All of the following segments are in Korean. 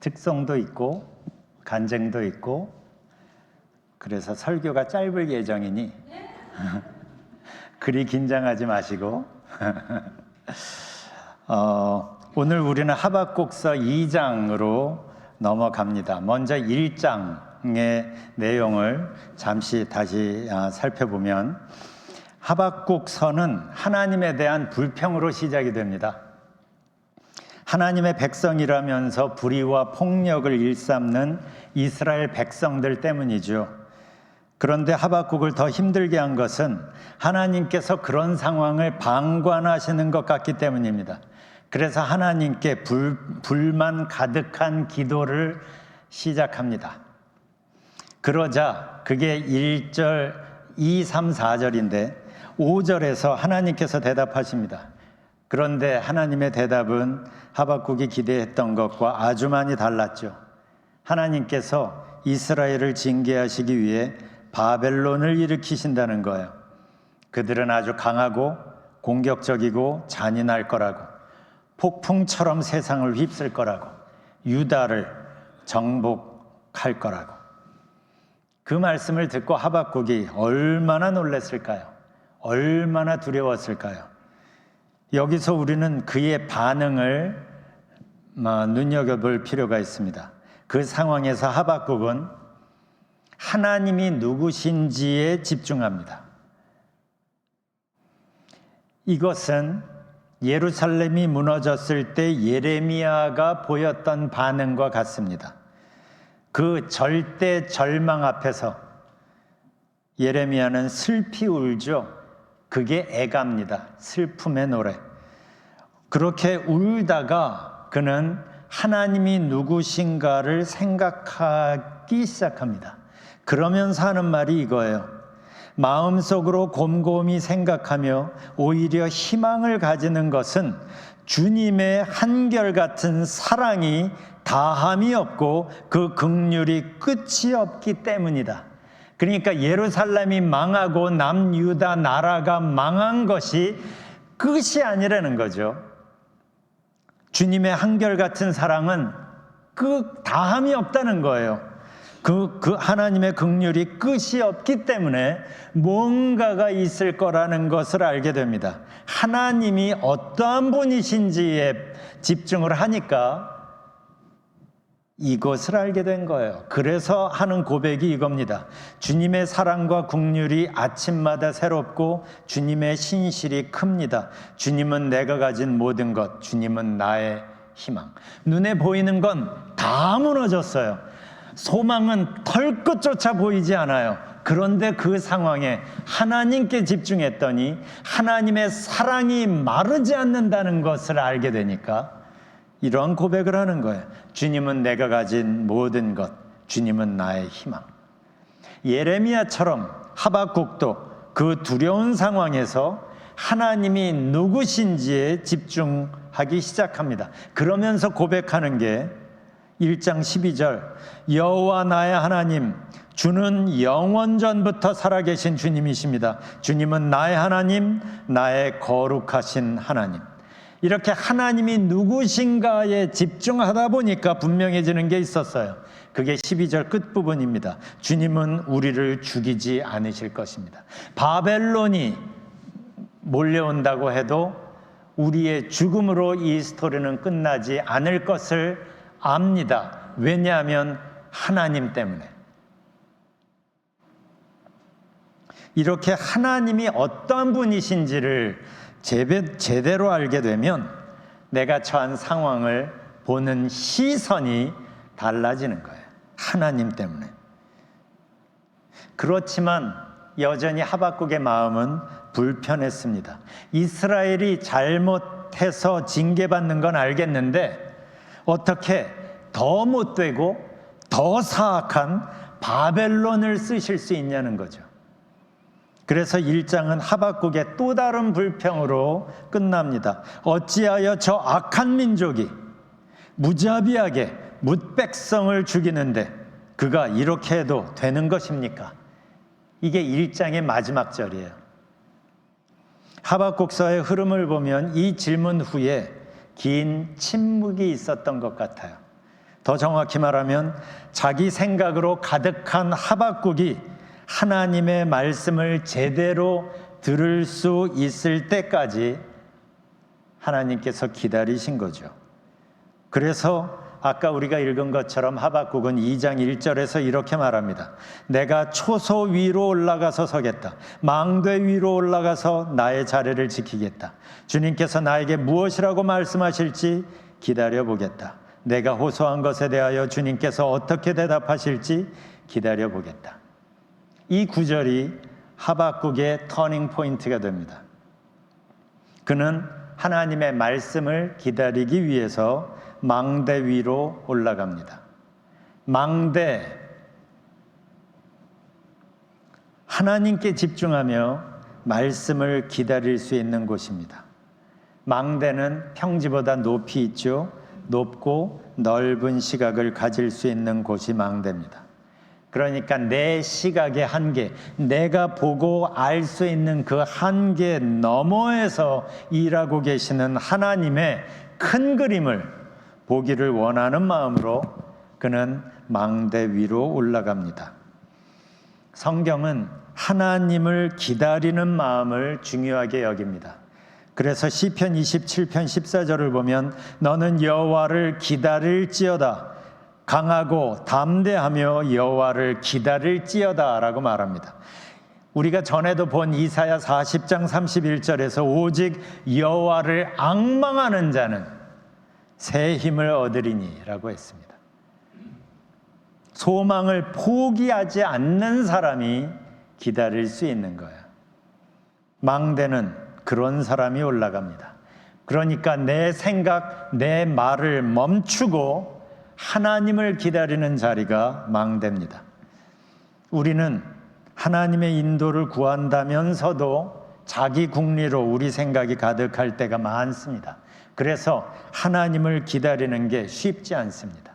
특성도 있고 간증도 있고 그래서 설교가 짧을 예정이니 그리 긴장하지 마시고 오늘 우리는 하박국서 2장으로 넘어갑니다. 먼저 1장의 내용을 잠시 다시 살펴보면 하박국서는 하나님에 대한 불평으로 시작이 됩니다. 하나님의 백성이라면서 불의와 폭력을 일삼는 이스라엘 백성들 때문이죠. 그런데 하박국을 더 힘들게 한 것은 하나님께서 그런 상황을 방관하시는 것 같기 때문입니다. 그래서 하나님께 불만 가득한 기도를 시작합니다. 그러자 그게 1절, 2, 3, 4절인데 5절에서 하나님께서 대답하십니다. 그런데 하나님의 대답은 하박국이 기대했던 것과 아주 많이 달랐죠. 하나님께서 이스라엘을 징계하시기 위해 바벨론을 일으키신다는 거예요. 그들은 아주 강하고 공격적이고 잔인할 거라고, 폭풍처럼 세상을 휩쓸 거라고, 유다를 정복할 거라고. 그 말씀을 듣고 하박국이 얼마나 놀랐을까요? 얼마나 두려웠을까요? 여기서 우리는 그의 반응을 눈여겨볼 필요가 있습니다. 그 상황에서 하박국은 하나님이 누구신지에 집중합니다. 이것은 예루살렘이 무너졌을 때 예레미야가 보였던 반응과 같습니다. 그 절대 절망 앞에서 예레미야는 슬피 울죠. 그게 애가입니다. 슬픔의 노래. 그렇게 울다가 그는 하나님이 누구신가를 생각하기 시작합니다. 그러면서 하는 말이 이거예요. 마음속으로 곰곰이 생각하며 오히려 희망을 가지는 것은 주님의 한결같은 사랑이 다함이 없고 그 긍휼이 끝이 없기 때문이다. 그러니까 예루살렘이 망하고 남유다 나라가 망한 것이 끝이 아니라는 거죠. 주님의 한결같은 사랑은 다함이 없다는 거예요. 그 하나님의 긍휼이 끝이 없기 때문에 뭔가가 있을 거라는 것을 알게 됩니다. 하나님이 어떠한 분이신지에 집중을 하니까 이것을 알게 된 거예요. 그래서 하는 고백이 이겁니다. 주님의 사랑과 긍휼이 아침마다 새롭고 주님의 신실이 큽니다. 주님은 내가 가진 모든 것, 주님은 나의 희망. 눈에 보이는 건 다 무너졌어요. 소망은 털끝조차 보이지 않아요. 그런데 그 상황에 하나님께 집중했더니 하나님의 사랑이 마르지 않는다는 것을 알게 되니까 이러한 고백을 하는 거예요. 주님은 내가 가진 모든 것, 주님은 나의 희망. 예레미야처럼 하박국도 그 두려운 상황에서 하나님이 누구신지에 집중하기 시작합니다. 그러면서 고백하는 게 1장 12절 여호와 나의 하나님 주는 영원전부터 살아계신 주님이십니다. 주님은 나의 하나님, 나의 거룩하신 하나님. 이렇게 하나님이 누구신가에 집중하다 보니까 분명해지는 게 있었어요. 그게 12절 끝부분입니다. 주님은 우리를 죽이지 않으실 것입니다. 바벨론이 몰려온다고 해도 우리의 죽음으로 이 스토리는 끝나지 않을 것을 압니다. 왜냐하면 하나님 때문에. 이렇게 하나님이 어떠한 분이신지를 제대로 알게 되면 내가 처한 상황을 보는 시선이 달라지는 거예요. 하나님 때문에. 그렇지만 여전히 하박국의 마음은 불편했습니다. 이스라엘이 잘못해서 징계받는 건 알겠는데 어떻게 더 못되고 더 사악한 바벨론을 쓰실 수 있냐는 거죠. 그래서 1장은 하박국의 또 다른 불평으로 끝납니다. 어찌하여 저 악한 민족이 무자비하게 뭇백성을 죽이는데 그가 이렇게 해도 되는 것입니까? 이게 1장의 마지막 절이에요. 하박국서의 흐름을 보면 이 질문 후에 긴 침묵이 있었던 것 같아요. 더 정확히 말하면 자기 생각으로 가득한 하박국이 하나님의 말씀을 제대로 들을 수 있을 때까지 하나님께서 기다리신 거죠. 그래서 아까 우리가 읽은 것처럼 하박국은 2장 1절에서 이렇게 말합니다. 내가 초소 위로 올라가서 서겠다. 망대 위로 올라가서 나의 자리를 지키겠다. 주님께서 나에게 무엇이라고 말씀하실지 기다려보겠다. 내가 호소한 것에 대하여 주님께서 어떻게 대답하실지 기다려보겠다. 이 구절이 하박국의 터닝 포인트가 됩니다. 그는 하나님의 말씀을 기다리기 위해서 망대 위로 올라갑니다. 망대, 하나님께 집중하며 말씀을 기다릴 수 있는 곳입니다. 망대는 평지보다 높이 있죠. 높고 넓은 시각을 가질 수 있는 곳이 망대입니다. 그러니까 내 시각의 한계, 내가 보고 알 수 있는 그 한계 너머에서 일하고 계시는 하나님의 큰 그림을 보기를 원하는 마음으로 그는 망대 위로 올라갑니다. 성경은 하나님을 기다리는 마음을 중요하게 여깁니다. 그래서 시편 27편 14절을 보면 너는 여호와를 기다릴지어다. 강하고 담대하며 여호와를 기다릴지어다 라고 말합니다. 우리가 전에도 본 이사야 40장 31절에서 오직 여호와를 앙망하는 자는 새 힘을 얻으리니 라고 했습니다. 소망을 포기하지 않는 사람이 기다릴 수 있는 거예요. 망대는 그런 사람이 올라갑니다. 그러니까 내 생각, 내 말을 멈추고 하나님을 기다리는 자리가 망대입니다. 우리는 하나님의 인도를 구한다면서도 자기 궁리로 우리 생각이 가득할 때가 많습니다. 그래서 하나님을 기다리는 게 쉽지 않습니다.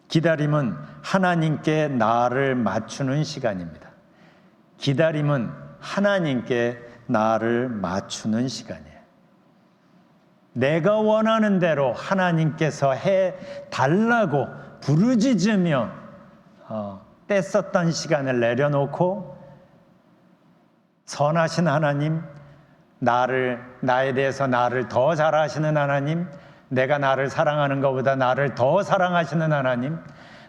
기다림은 하나님께 나를 맞추는 시간입니다. 기다림은 하나님께 나를 맞추는 시간이에요. 내가 원하는 대로 하나님께서 해달라고 부르짖으며 떼썼던 시간을 내려놓고 선하신 하나님, 나에 대해서 나를 더 잘 아시는 하나님, 내가 나를 사랑하는 것보다 나를 더 사랑하시는 하나님,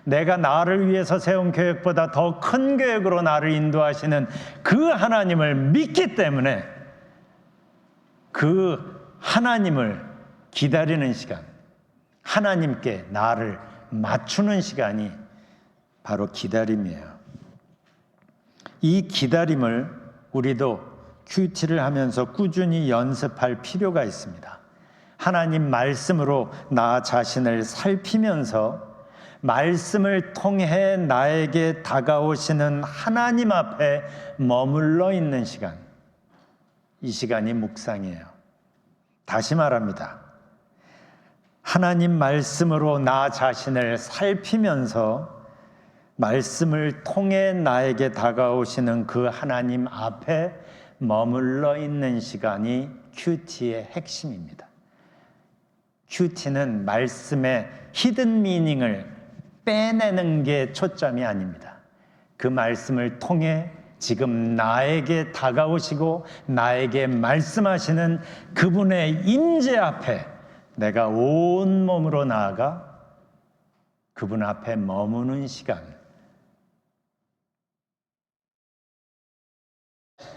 내가 나를 위해서 세운 계획보다 더 큰 계획으로 나를 인도하시는 그 하나님을 믿기 때문에 그 하나님을 기다리는 시간, 하나님께 나를 맞추는 시간이 바로 기다림이에요. 이 기다림을 우리도 큐티를 하면서 꾸준히 연습할 필요가 있습니다. 하나님 말씀으로 나 자신을 살피면서 말씀을 통해 나에게 다가오시는 하나님 앞에 머물러 있는 시간, 이 시간이 묵상이에요. 다시 말합니다. 하나님 말씀으로 나 자신을 살피면서 말씀을 통해 나에게 다가오시는 그 하나님 앞에 머물러 있는 시간이 큐티의 핵심입니다. 큐티는 말씀의 히든 미닝을 빼내는 게 초점이 아닙니다. 그 말씀을 통해 지금 나에게 다가오시고 나에게 말씀하시는 그분의 임재 앞에 내가 온몸으로 나아가 그분 앞에 머무는 시간,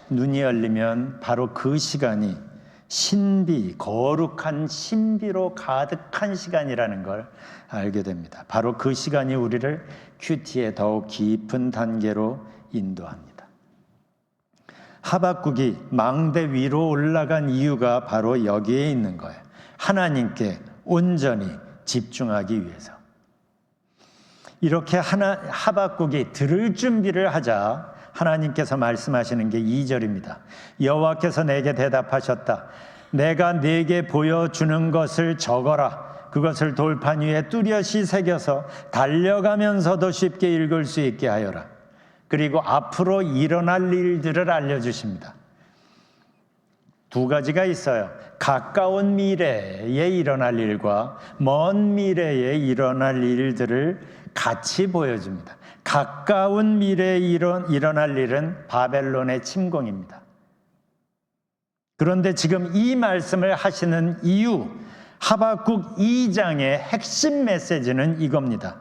눈이 열리면 바로 그 시간이 신비, 거룩한 신비로 가득한 시간이라는 걸 알게 됩니다. 바로 그 시간이 우리를 큐티의 더욱 깊은 단계로 인도합니다. 하박국이 망대 위로 올라간 이유가 바로 여기에 있는 거예요. 하나님께 온전히 집중하기 위해서. 이렇게 하박국이 들을 준비를 하자 하나님께서 말씀하시는 게 2절입니다. 여호와께서 내게 대답하셨다. 내가 내게 보여주는 것을 적어라. 그것을 돌판 위에 뚜렷이 새겨서 달려가면서도 쉽게 읽을 수 있게 하여라. 그리고 앞으로 일어날 일들을 알려주십니다. 두 가지가 있어요. 가까운 미래에 일어날 일과 먼 미래에 일어날 일들을 같이 보여줍니다. 가까운 미래에 일어날 일은 바벨론의 침공입니다. 그런데 지금 이 말씀을 하시는 이유, 하박국 2장의 핵심 메시지는 이겁니다.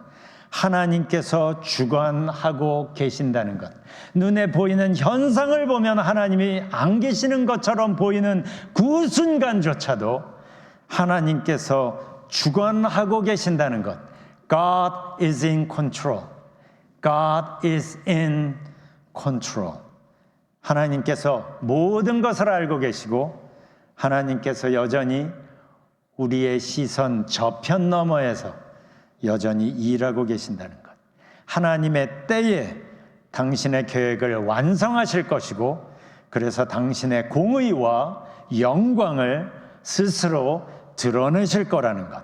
하나님께서 주관하고 계신다는 것. 눈에 보이는 현상을 보면 하나님이 안 계시는 것처럼 보이는 그 순간조차도 하나님께서 주관하고 계신다는 것. God is in control. God is in control. 하나님께서 모든 것을 알고 계시고 하나님께서 여전히 우리의 시선 저편 너머에서 여전히 일하고 계신다는 것. 하나님의 때에 당신의 계획을 완성하실 것이고 그래서 당신의 공의와 영광을 스스로 드러내실 거라는 것.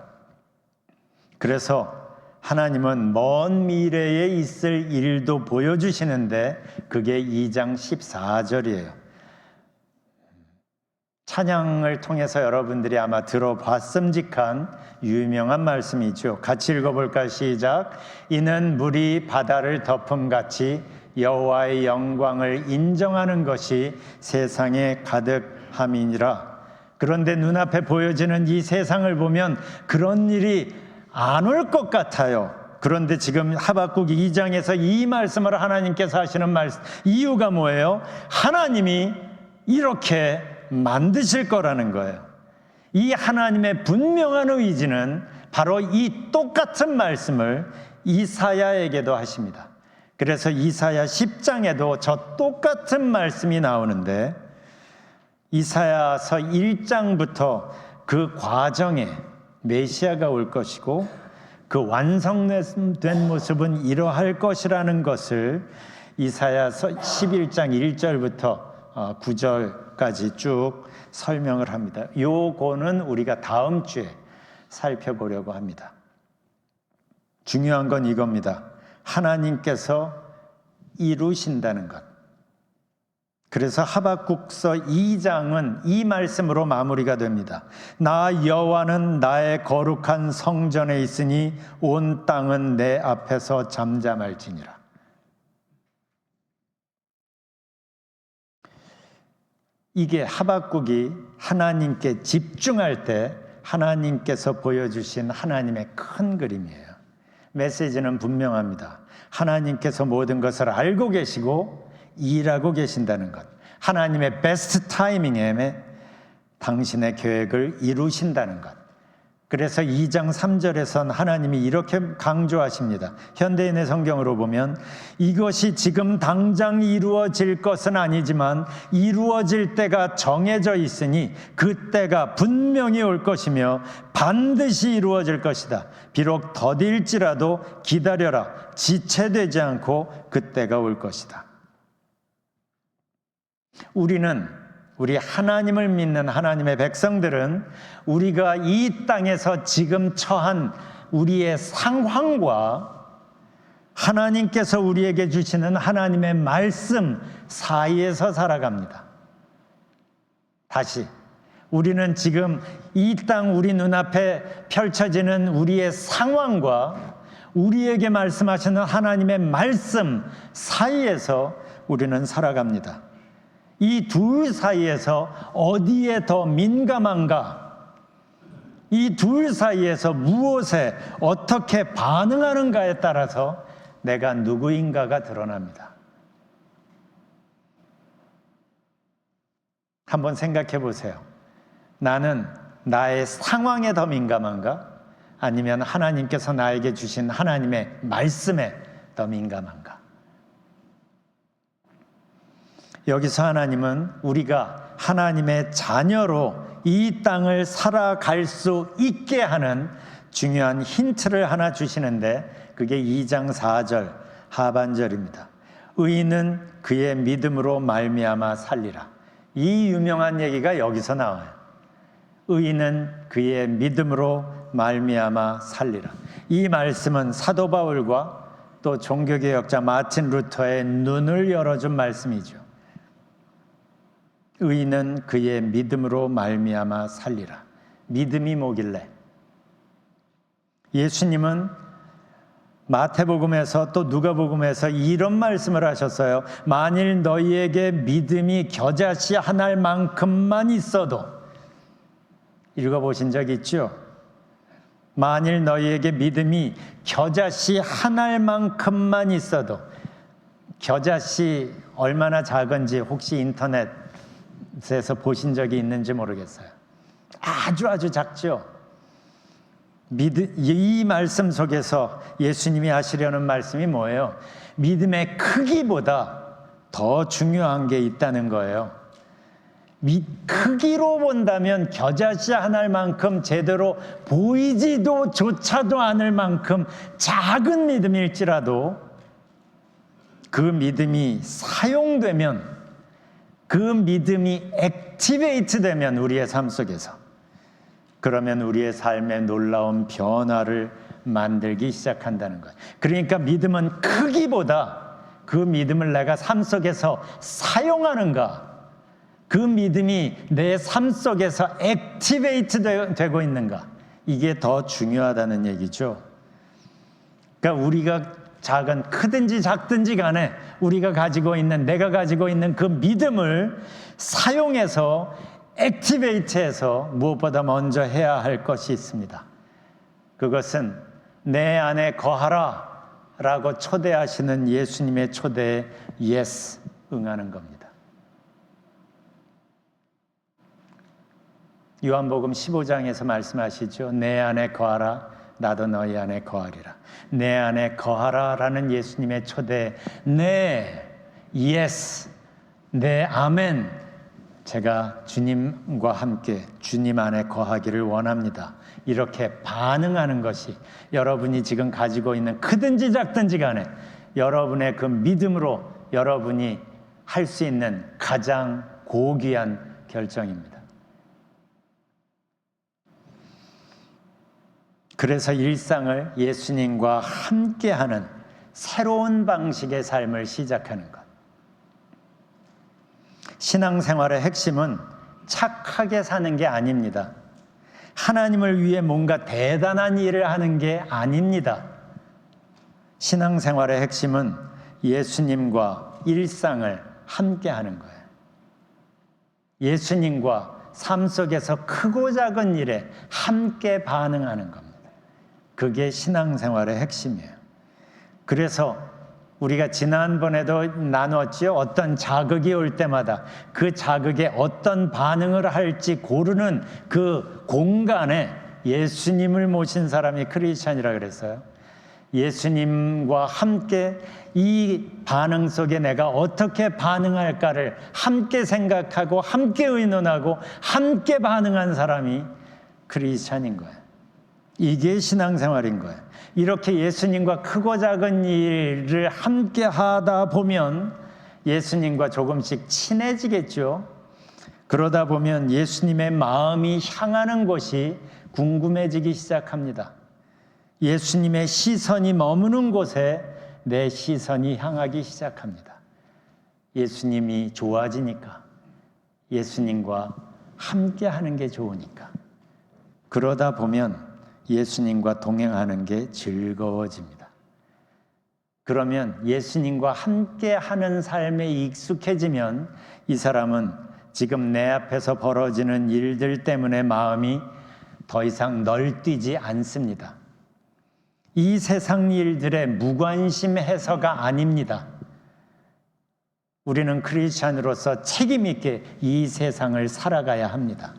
그래서 하나님은 먼 미래에 있을 일도 보여주시는데 그게 2장 14절이에요. 찬양을 통해서 여러분들이 아마 들어봤음직한 유명한 말씀이죠. 같이 읽어볼까요? 시작. 이는 물이 바다를 덮음같이 여호와의 영광을 인정하는 것이 세상에 가득함이니라. 그런데 눈앞에 보여지는 이 세상을 보면 그런 일이 안 올 것 같아요. 그런데 지금 하박국 2장에서 이 말씀을 하나님께서 하시는 말씀, 이유가 뭐예요? 하나님이 이렇게 만드실 거라는 거예요. 이 하나님의 분명한 의지는 바로 이 똑같은 말씀을 이사야에게도 하십니다. 그래서 이사야 10장에도 저 똑같은 말씀이 나오는데 이사야서 1장부터 그 과정에 메시아가 올 것이고 그 완성된 모습은 이러할 것이라는 것을 이사야서 11장 1절부터 9절까지 쭉 설명을 합니다. 요거는 우리가 다음 주에 살펴보려고 합니다. 중요한 건 이겁니다. 하나님께서 이루신다는 것. 그래서 하박국서 2장은 이 말씀으로 마무리가 됩니다. 나 여호와는 나의 거룩한 성전에 있으니 온 땅은 내 앞에서 잠잠할지니라. 이게 하박국이 하나님께 집중할 때 하나님께서 보여주신 하나님의 큰 그림이에요. 메시지는 분명합니다. 하나님께서 모든 것을 알고 계시고 일하고 계신다는 것. 하나님의 베스트 타이밍에 당신의 계획을 이루신다는 것. 그래서 2장 3절에선 하나님이 이렇게 강조하십니다. 현대인의 성경으로 보면 이것이 지금 당장 이루어질 것은 아니지만 이루어질 때가 정해져 있으니 그 때가 분명히 올 것이며 반드시 이루어질 것이다. 비록 더딜지라도 기다려라. 지체되지 않고 그 때가 올 것이다. 우리 하나님을 믿는 하나님의 백성들은 우리가 이 땅에서 지금 처한 우리의 상황과 하나님께서 우리에게 주시는 하나님의 말씀 사이에서 살아갑니다. 다시, 우리는 지금 이 땅 우리 눈앞에 펼쳐지는 우리의 상황과 우리에게 말씀하시는 하나님의 말씀 사이에서 우리는 살아갑니다. 이 둘 사이에서 어디에 더 민감한가? 이 둘 사이에서 무엇에 어떻게 반응하는가에 따라서 내가 누구인가가 드러납니다. 한번 생각해 보세요. 나는 나의 상황에 더 민감한가? 아니면 하나님께서 나에게 주신 하나님의 말씀에 더 민감한가? 여기서 하나님은 우리가 하나님의 자녀로 이 땅을 살아갈 수 있게 하는 중요한 힌트를 하나 주시는데 그게 2장 4절 하반절입니다. 의인은 그의 믿음으로 말미암아 살리라. 이 유명한 얘기가 여기서 나와요. 의인은 그의 믿음으로 말미암아 살리라. 이 말씀은 사도 바울과 또 종교개혁자 마틴 루터의 눈을 열어준 말씀이죠. 의인은 그의 믿음으로 말미암아 살리라. 믿음이 뭐길래? 예수님은 마태복음에서 또 누가복음에서 이런 말씀을 하셨어요. 만일 너희에게 믿음이 겨자씨 한 알만큼만 있어도, 읽어보신 적 있죠? 만일 너희에게 믿음이 겨자씨 한 알만큼만 있어도, 겨자씨 얼마나 작은지 혹시 인터넷에서 보신 적이 있는지 모르겠어요. 아주 작죠? 이 말씀 속에서 예수님이 하시려는 말씀이 뭐예요? 믿음의 크기보다 더 중요한 게 있다는 거예요. 크기로 본다면 겨자씨 한 알만큼 제대로 보이지도 조차도 않을 만큼 작은 믿음일지라도 그 믿음이 사용되면, 그 믿음이 액티베이트 되면 우리의 삶 속에서, 그러면 우리의 삶에 놀라운 변화를 만들기 시작한다는 거예요. 그러니까 믿음은 크기보다 그 믿음을 내가 삶 속에서 사용하는가, 그 믿음이 내 삶 속에서 액티베이트 되고 있는가, 이게 더 중요하다는 얘기죠. 그러니까 우리가 크든지 작든지 간에 우리가 가지고 있는, 내가 가지고 있는 그 믿음을 사용해서 액티베이트해서 무엇보다 먼저 해야 할 것이 있습니다. 그것은 내 안에 거하라 라고 초대하시는 예수님의 초대에 yes, 응하는 겁니다. 요한복음 15장에서 말씀하시죠. 내 안에 거하라, 나도 너희 안에 거하리라. 내 안에 거하라 라는 예수님의 초대에 네, yes, 네, 아멘, 제가 주님과 함께 주님 안에 거하기를 원합니다. 이렇게 반응하는 것이 여러분이 지금 가지고 있는 크든지 작든지 간에 여러분의 그 믿음으로 여러분이 할 수 있는 가장 고귀한 결정입니다. 그래서 일상을 예수님과 함께하는 새로운 방식의 삶을 시작하는 것. 신앙생활의 핵심은 착하게 사는 게 아닙니다. 하나님을 위해 뭔가 대단한 일을 하는 게 아닙니다. 신앙생활의 핵심은 예수님과 일상을 함께 하는 거예요. 예수님과 삶 속에서 크고 작은 일에 함께 반응하는 겁니다. 그게 신앙생활의 핵심이에요. 그래서 우리가 지난번에도 나눴죠. 어떤 자극이 올 때마다 그 자극에 어떤 반응을 할지 고르는 그 공간에 예수님을 모신 사람이 크리스찬이라 그랬어요. 예수님과 함께 이 반응 속에 내가 어떻게 반응할까를 함께 생각하고 함께 의논하고 함께 반응한 사람이 크리스찬인 거예요. 이게 신앙생활인 거예요. 이렇게 예수님과 크고 작은 일을 함께 하다 보면 예수님과 조금씩 친해지겠죠. 그러다 보면 예수님의 마음이 향하는 곳이 궁금해지기 시작합니다. 예수님의 시선이 머무는 곳에 내 시선이 향하기 시작합니다. 예수님이 좋아지니까, 예수님과 함께 하는 게 좋으니까. 그러다 보면 예수님과 동행하는 게 즐거워집니다. 그러면 예수님과 함께 하는 삶에 익숙해지면 이 사람은 지금 내 앞에서 벌어지는 일들 때문에 마음이 더 이상 널뛰지 않습니다. 이 세상 일들에 무관심해서가 아닙니다. 우리는 크리스찬으로서 책임 있게 이 세상을 살아가야 합니다.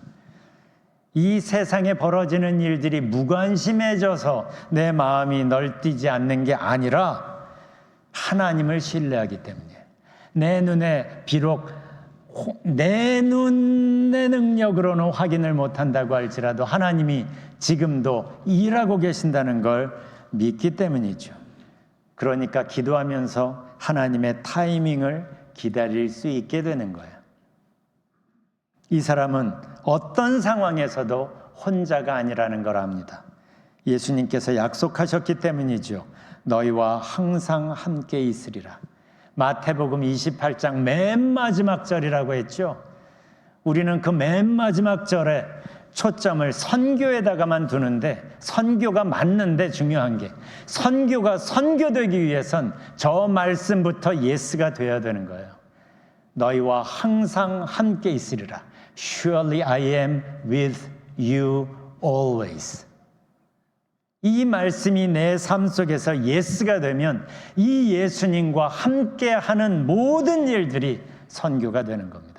이 세상에 벌어지는 일들이 무관심해져서 내 마음이 널뛰지 않는 게 아니라 하나님을 신뢰하기 때문이에요. 내 눈에 비록 내 눈의 능력으로는 확인을 못한다고 할지라도 하나님이 지금도 일하고 계신다는 걸 믿기 때문이죠. 그러니까 기도하면서 하나님의 타이밍을 기다릴 수 있게 되는 거예요. 이 사람은 어떤 상황에서도 혼자가 아니라는 걸 압니다. 예수님께서 약속하셨기 때문이죠. 너희와 항상 함께 있으리라. 마태복음 28장 맨 마지막 절이라고 했죠. 우리는 그 맨 마지막 절에 초점을 선교에다가만 두는데, 선교가 맞는데 중요한 게, 선교가 선교되기 위해선 저 말씀부터 예스가 되어야 되는 거예요. 너희와 항상 함께 있으리라. Surely I am with you always. 이 말씀이 내 삶 속에서 예스가 되면 이 예수님과 함께 하는 모든 일들이 선교가 되는 겁니다.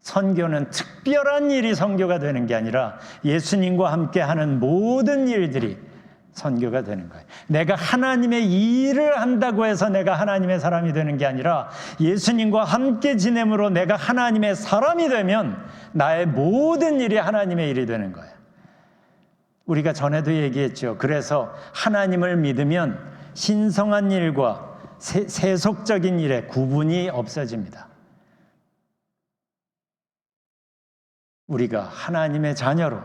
선교는 특별한 일이 선교가 되는 게 아니라 예수님과 함께 하는 모든 일들이 선교가 되는 거예요. 내가 하나님의 일을 한다고 해서 내가 하나님의 사람이 되는 게 아니라 예수님과 함께 지냄으로 내가 하나님의 사람이 되면 나의 모든 일이 하나님의 일이 되는 거예요. 우리가 전에도 얘기했죠. 그래서 하나님을 믿으면 신성한 일과 세속적인 일의 구분이 없어집니다. 우리가 하나님의 자녀로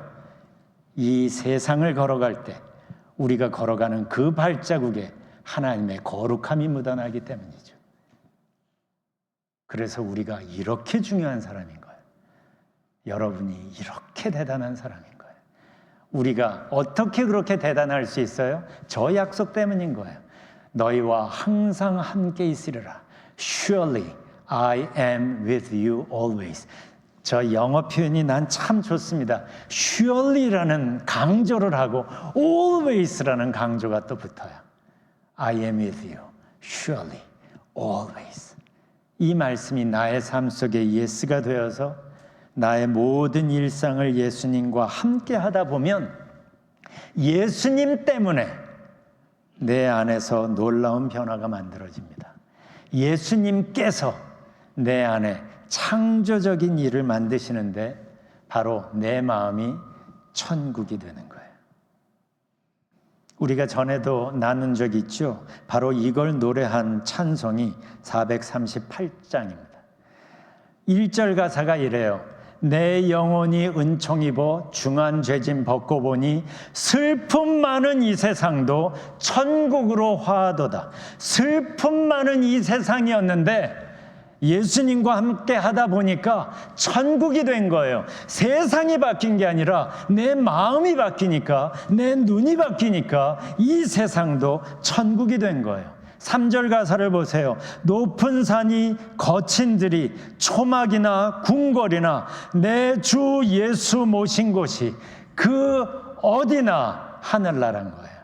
이 세상을 걸어갈 때 우리가 걸어가는 그 발자국에 하나님의 거룩함이 묻어나기 때문이죠. 그래서 우리가 이렇게 중요한 사람인 거예요. 여러분이 이렇게 대단한 사람인 거예요. 우리가 어떻게 그렇게 대단할 수 있어요? 저 약속 때문인 거예요. 너희와 항상 함께 있으리라. Surely I am with you always. 저 영어 표현이 난 참 좋습니다. Surely라는 강조를 하고 always라는 강조가 또 붙어요. I am with you. Surely, always. 이 말씀이 나의 삶 속에 예스가 되어서 나의 모든 일상을 예수님과 함께 하다 보면 예수님 때문에 내 안에서 놀라운 변화가 만들어집니다. 예수님께서 내 안에 창조적인 일을 만드시는데 바로 내 마음이 천국이 되는 거예요. 우리가 전에도 나눈 적이 있죠. 바로 이걸 노래한 찬송이 438장입니다. 1절 가사가 이래요. 내 영혼이 은총 입어 중한 죄짐 벗고 보니 슬픔 많은 이 세상도 천국으로 화하도다. 슬픔 많은 이 세상이었는데 예수님과 함께 하다 보니까 천국이 된 거예요. 세상이 바뀐 게 아니라 내 마음이 바뀌니까, 내 눈이 바뀌니까 이 세상도 천국이 된 거예요. 3절 가사를 보세요. 높은 산이 거친 들이 초막이나 궁궐이나 내 주 예수 모신 곳이 그 어디나 하늘나라인 거예요.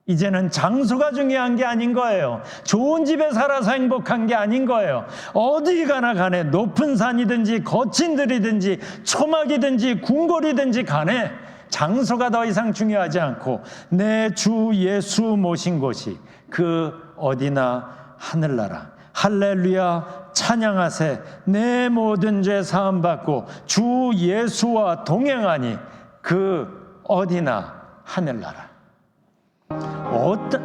이제는 장소가 중요한 게 아닌 거예요. 좋은 집에 살아서 행복한 게 아닌 거예요. 어디 가나 간에 높은 산이든지 거친 들이든지 초막이든지 궁궐이든지 간에 장소가 더 이상 중요하지 않고 내 주 예수 모신 곳이 그 어디나 하늘나라. 할렐루야 찬양하세. 내 모든 죄 사함 받고 주 예수와 동행하니 그 어디나 하늘나라.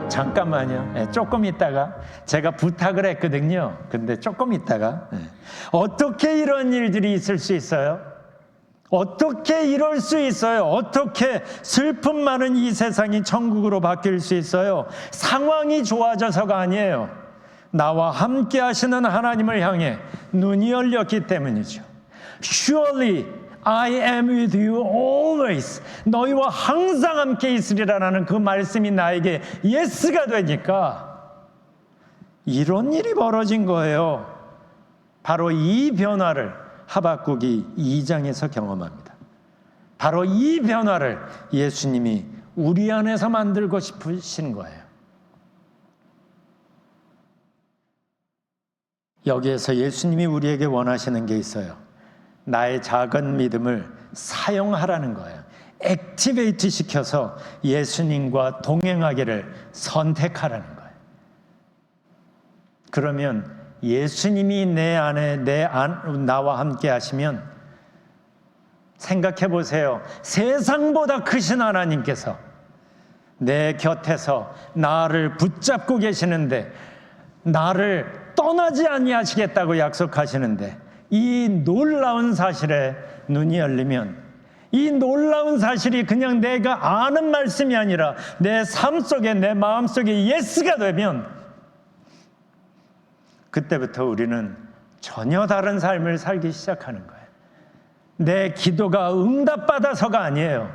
잠깐만요. 조금 있다가 제가 부탁을 했거든요. 근데 조금 있다가 어떻게 이런 일들이 있을 수 있어요? 어떻게 이럴 수 있어요? 어떻게 슬픔 많은 이 세상이 천국으로 바뀔 수 있어요? 상황이 좋아져서가 아니에요. 나와 함께 하시는 하나님을 향해 눈이 열렸기 때문이죠. Surely I am with you always. 너희와 항상 함께 있으리라는 그 말씀이 나에게 예스가 되니까 이런 일이 벌어진 거예요. 바로 이 변화를 하박국이 2장에서 경험합니다. 바로 이 변화를 예수님이 우리 안에서 만들고 싶으신 거예요. 여기에서 예수님이 우리에게 원하시는 게 있어요. 나의 작은 믿음을 사용하라는 거예요. 액티베이트 시켜서 예수님과 동행하기를 선택하라는 거예요. 그러면 예수님이 내 안에 나와 함께 하시면 생각해 보세요. 세상보다 크신 하나님께서 내 곁에서 나를 붙잡고 계시는데 나를 떠나지 아니하시겠다고 약속하시는데 이 놀라운 사실에 눈이 열리면 이 놀라운 사실이 그냥 내가 아는 말씀이 아니라 내 삶 속에 내 마음 속에 예스가 되면 그때부터 우리는 전혀 다른 삶을 살기 시작하는 거예요. 내 기도가 응답받아서가 아니에요.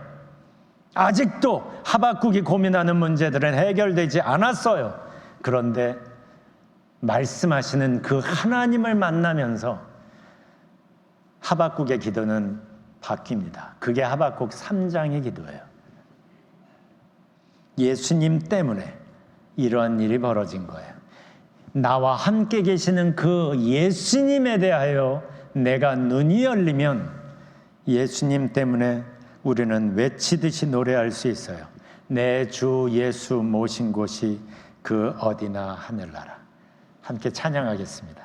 아직도 하박국이 고민하는 문제들은 해결되지 않았어요. 그런데 말씀하시는 그 하나님을 만나면서 하박국의 기도는 바뀝니다. 그게 하박국 3장의 기도예요. 예수님 때문에 이러한 일이 벌어진 거예요. 나와 함께 계시는 그 예수님에 대하여 내가 눈이 열리면 예수님 때문에 우리는 외치듯이 노래할 수 있어요. 내 주 예수 모신 곳이 그 어디나 하늘나라. 함께 찬양하겠습니다.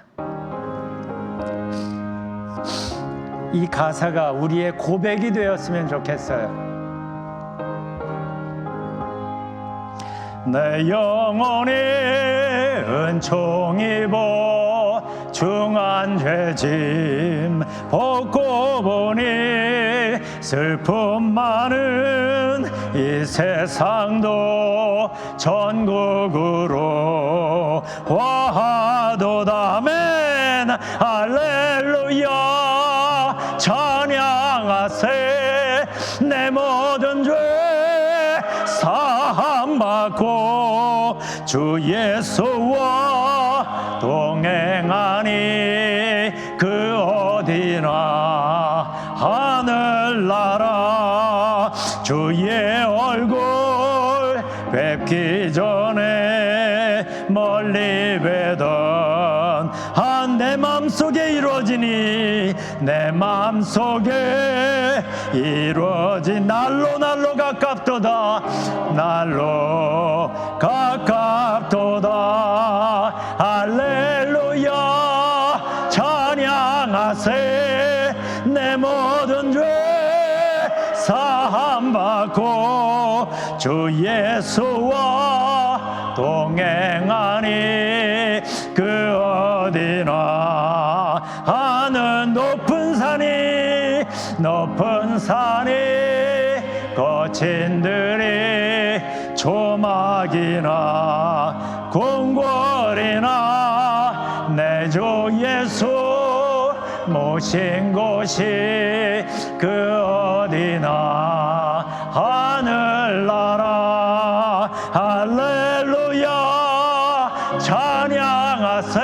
이 가사가 우리의 고백이 되었으면 좋겠어요. 내 영혼이 은총 입어 중한 죄짐 벗고 보니 슬픔 많은 이 세상도 전국으로 화하도다. 아멘. 할렐루야. 찬양하세. 내 모든 죄 사함받고 주 예수와 동행하니 그 어디나 하늘나라. 주의 얼굴 뵙기 전에 멀리 뵈던 내 맘속에 이루어지니 내 맘속에 이루어진 날로 가깝도다. 날로 가깝도다. 할렐루야. 찬양하세. 내 모든 죄 사함받고 주 예수와 동행하니 그 어디나 하는 높은 산이 거친들이 조막이나 궁궐이나 내 주 예수 모신 곳이 그 어디나 하늘나라. 할렐루야. 찬양하세.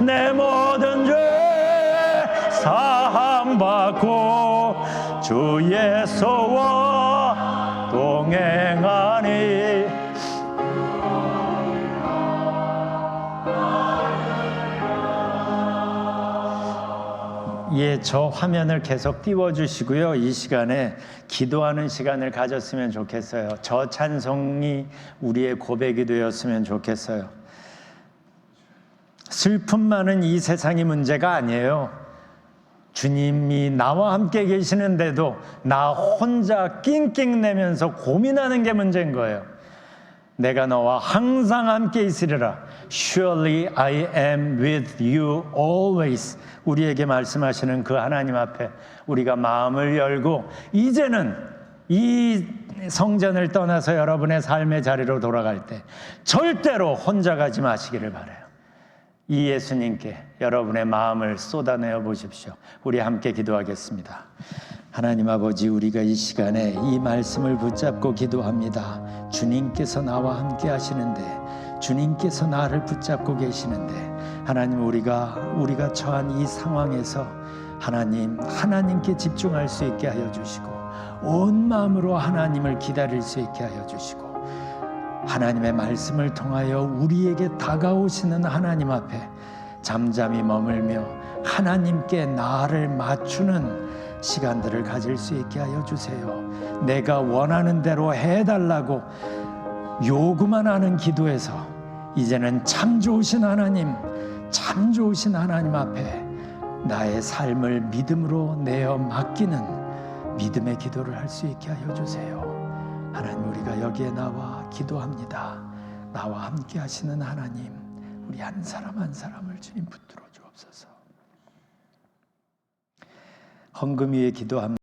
내 모든 죄 사함받고 주 예수와 동행하니. 예, 저 화면을 계속 띄워주시고요. 이 시간에 기도하는 시간을 가졌으면 좋겠어요. 저 찬송이 우리의 고백이 되었으면 좋겠어요. 슬픔 많은 이 세상이 문제가 아니에요. 주님이 나와 함께 계시는데도 나 혼자 낑낑내면서 고민하는 게 문제인 거예요. 내가 너와 항상 함께 있으리라. Surely I am with you always. 우리에게 말씀하시는 그 하나님 앞에 우리가 마음을 열고 이제는 이 성전을 떠나서 여러분의 삶의 자리로 돌아갈 때 절대로 혼자 가지 마시기를 바라요. 이 예수님께 여러분의 마음을 쏟아내어 보십시오. 우리 함께 기도하겠습니다. 하나님 아버지, 우리가 이 시간에 이 말씀을 붙잡고 기도합니다. 주님께서 나와 함께 하시는데, 주님께서 나를 붙잡고 계시는데, 하나님, 우리가 처한 이 상황에서 하나님께 집중할 수 있게 하여 주시고, 온 마음으로 하나님을 기다릴 수 있게 하여 주시고, 하나님의 말씀을 통하여 우리에게 다가오시는 하나님 앞에 잠잠히 머물며 하나님께 나를 맞추는 시간들을 가질 수 있게 하여 주세요. 내가 원하는 대로 해달라고 요구만 하는 기도에서 이제는 참 좋으신 하나님 앞에 나의 삶을 믿음으로 내어 맡기는 믿음의 기도를 할 수 있게 하여 주세요. 하나님, 우리가 여기에 나와 기도합니다. 나와 함께 하시는 하나님, 우리 한 사람 한 사람을 주님 붙들어 주옵소서. 헌금 위에 기도합니다.